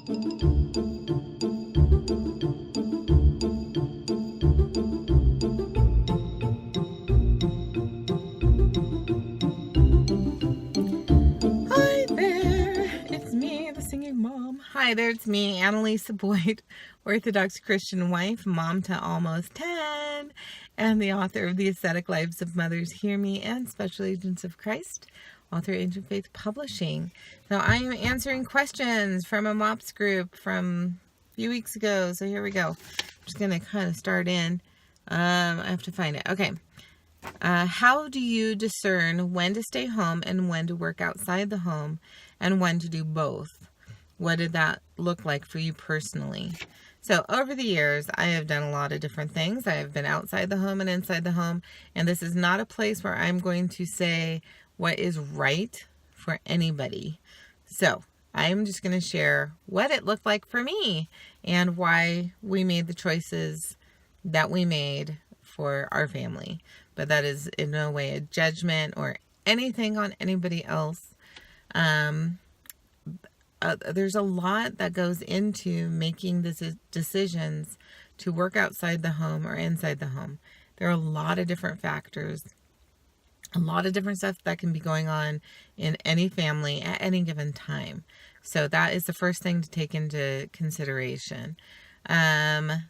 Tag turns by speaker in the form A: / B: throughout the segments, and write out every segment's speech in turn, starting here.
A: Hi there, it's me, the singing mom. Hi there, it's me, Annalisa Boyd, Orthodox Christian wife, mom to almost 10, and the author of The Ascetic Lives of Mothers Hear Me and Special Agents of Christ, author Ancient Faith Publishing. So I am answering questions from a MOPs group from a few weeks ago, so here we go. I'm just going to kind of start in. I have to find it. Okay. How do you discern when to stay home and when to work outside the home and when to do both? What did that look like for you personally? So over the years, I have done a lot of different things. I have been outside the home and inside the home, and this is not a place where I'm going to say what is right for anybody. So I'm just going to share what it looked like for me and why we made the choices that we made for our family. But that is in no way a judgment or anything on anybody else. There's a lot that goes into making decisions to work outside the home or inside the home. There are a lot of different factors, a lot of different stuff that can be going on in any family at any given time. So that is the first thing to take into consideration. I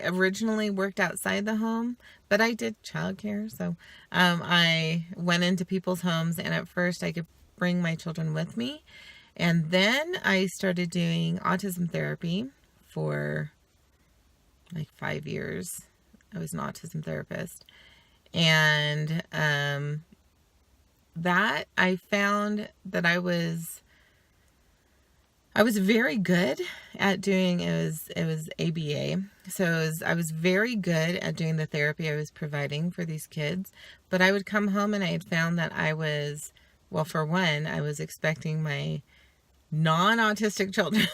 A: originally worked outside the home, but I did childcare. So I went into people's homes, and at first I could bring my children with me. And then I started doing autism therapy for like 5 years. I was an autism therapist. And that I found that I was very good at doing, it was ABA. So I was very good at doing the therapy I was providing for these kids. But I would come home and I had found that I was, well, for one, I was expecting my non-autistic children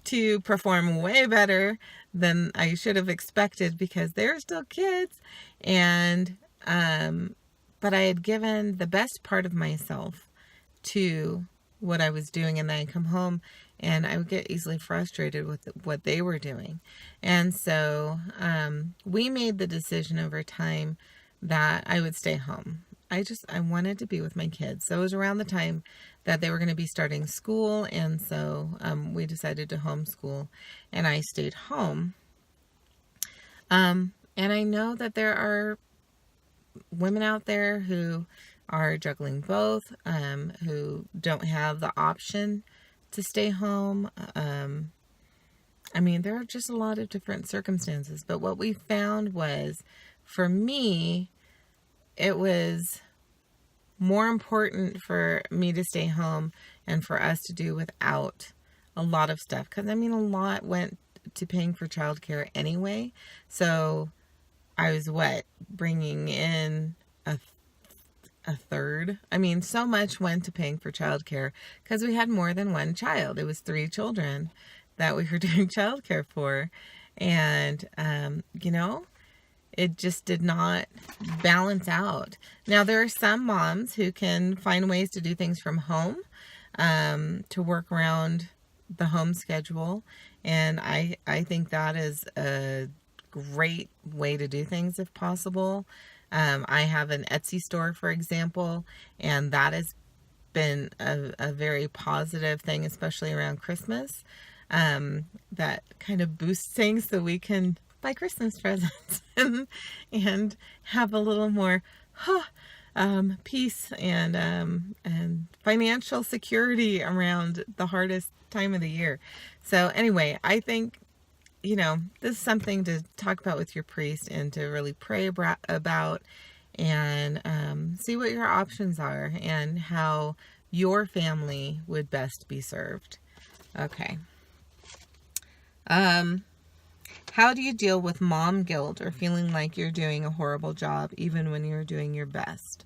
A: to perform way better than I should have expected because they're still kids. And, but I had given the best part of myself to what I was doing, and then I'd come home and I would get easily frustrated with what they were doing. And so we made the decision over time that I would stay home. I wanted to be with my kids. So it was around the time that they were going to be starting school, and so we decided to homeschool, and I stayed home. And I know that there are women out there who are juggling both, who don't have the option to stay home. I mean, there are just a lot of different circumstances, but what we found was, for me, it was more important for me to stay home and for us to do without a lot of stuff. Because, I mean, a lot went to paying for childcare anyway. So I was, bringing in a third. I mean, so much went to paying for childcare because we had more than one child. It was 3 children that we were doing childcare for. And, it just did not balance out. Now, there are some moms who can find ways to do things from home, to work around the home schedule. And I think that is a great way to do things if possible. I have an Etsy store, for example, and that has been a very positive thing, especially around Christmas. That kind of boosts things so we can buy Christmas presents and have a little more peace and financial security around the hardest time of the year. So anyway, I think, this is something to talk about with your priest and to really pray about and see what your options are and how your family would best be served. Okay. How do you deal with mom guilt or feeling like you're doing a horrible job even when you're doing your best?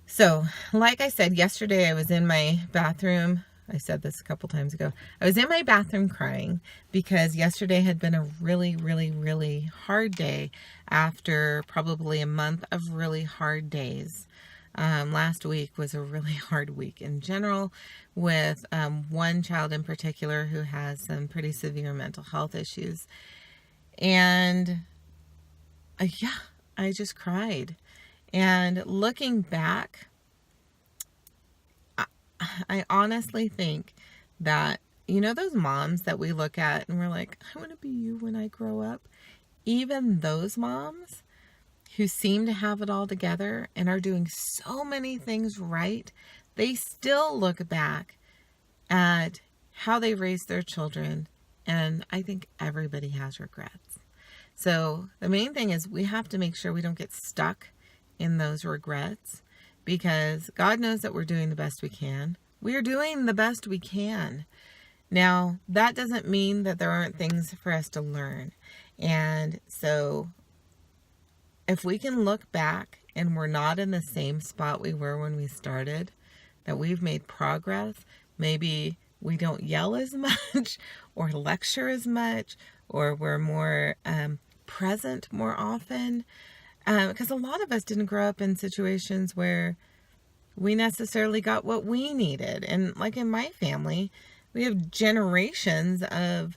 A: So, like I said, yesterday I was in my bathroom. I said this a couple times ago. I was in my bathroom crying because yesterday had been a really, really, really hard day after probably a month of really hard days. Last week was a really hard week in general, with one child in particular who has some pretty severe mental health issues. And yeah, I just cried. And looking back, I honestly think that, those moms that we look at and we're like, I want to be you when I grow up. Even those moms who seem to have it all together and are doing so many things right, they still look back at how they raised their children. And I think everybody has regrets. So the main thing is we have to make sure we don't get stuck in those regrets, because God knows that we're doing the best we can. We're doing the best we can. Now, that doesn't mean that there aren't things for us to learn. And so if we can look back and we're not in the same spot we were when we started, that we've made progress, maybe we don't yell as much or lecture as much, or we're more present more often. Because a lot of us didn't grow up in situations where we necessarily got what we needed. And like in my family, we have generations of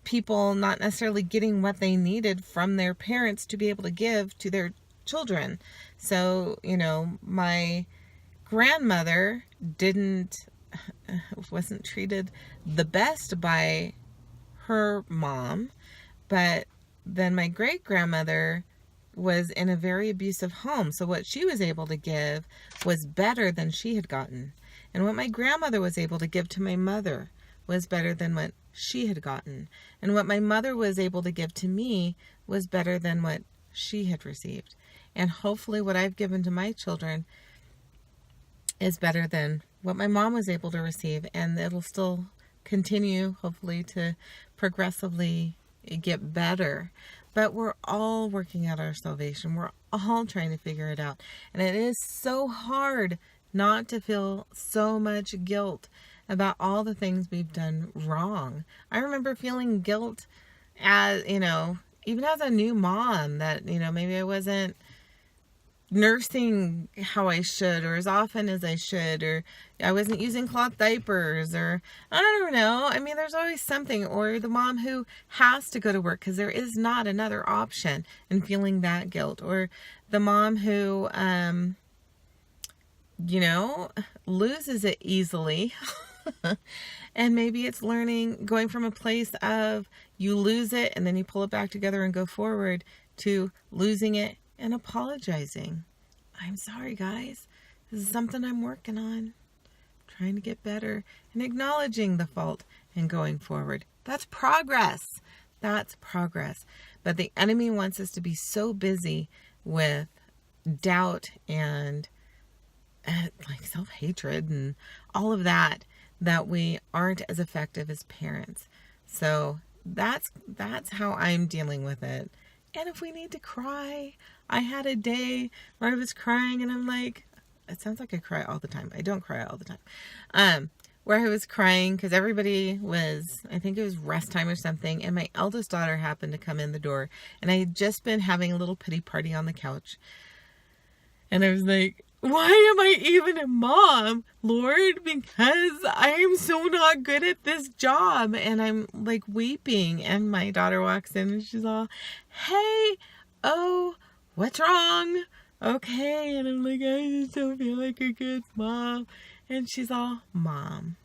A: people not necessarily getting what they needed from their parents to be able to give to their children. So, my grandmother wasn't treated the best by her mom, but then my great grandmother was in a very abusive home. So what she was able to give was better than she had gotten. And what my grandmother was able to give to my mother was better than what she had gotten. And what my mother was able to give to me was better than what she had received. And hopefully what I've given to my children is better than what my mom was able to receive. And it'll still continue, hopefully, to progressively get better. But we're all working out our salvation. We're all trying to figure it out. And it is so hard not to feel so much guilt about all the things we've done wrong. I remember feeling guilt as, even as a new mom, that, maybe I wasn't nursing how I should, or as often as I should, or I wasn't using cloth diapers, or I don't know. I mean, there's always something. Or the mom who has to go to work because there is not another option, and feeling that guilt. Or the mom who, loses it easily. And maybe it's going from a place of you lose it and then you pull it back together and go forward, to losing it and apologizing. I'm sorry, guys. This is something I'm working on. Trying to get better, and acknowledging the fault and going forward. That's progress. That's progress. But the enemy wants us to be so busy with doubt and like self-hatred and all of that, that we aren't as effective as parents. So that's how I'm dealing with it. And if we need to cry, I had a day where I was crying, and I'm like, it sounds like I cry all the time. I don't cry all the time. Where I was crying because everybody was, I think it was rest time or something, and my eldest daughter happened to come in the door, and I had just been having a little pity party on the couch. And I was like, why am I even a mom, Lord? Because I am so not good at this job. And I'm like weeping, and my daughter walks in and she's all, hey, oh, what's wrong? Okay. And I'm like, I just don't feel like a good mom. And she's all, Mom,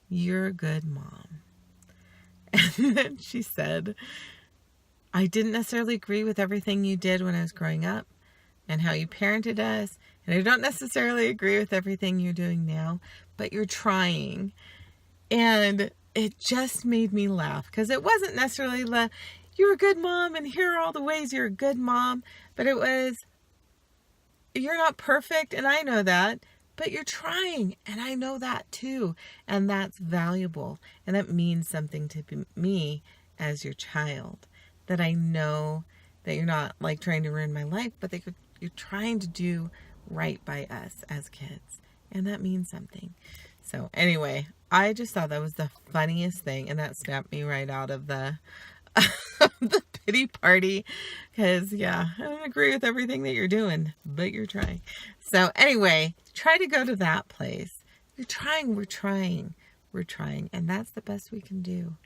A: you're a good mom. And then she said, I didn't necessarily agree with everything you did when I was growing up and how you parented us. And I don't necessarily agree with everything you're doing now, but you're trying. And it just made me laugh, because it wasn't necessarily you're a good mom and here are all the ways you're a good mom, but it was, you're not perfect, and I know that, but you're trying, and I know that too. And that's valuable, and that means something to me as your child, that I know that you're not like trying to ruin my life, but that you're trying to do right by us as kids, and that means something. So anyway, I just thought that was the funniest thing, and that snapped me right out of the the pity party because, yeah, I don't agree with everything that you're doing, but you're trying. So anyway, try to go to that place. You're trying, we're trying, we're trying. And that's the best we can do.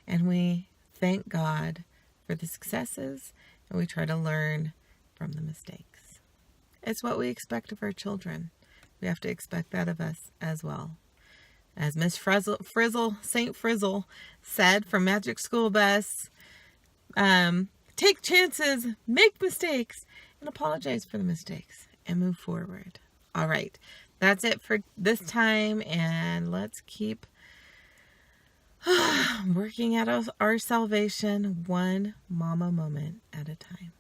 A: And we thank God for the successes, and we try to learn from the mistakes. It's what we expect of our children. We have to expect that of us as well. As Miss St. Frizzle said from Magic School Bus, take chances, make mistakes, and apologize for the mistakes, and move forward. All right, that's it for this time, and let's keep working at our salvation one mama moment at a time.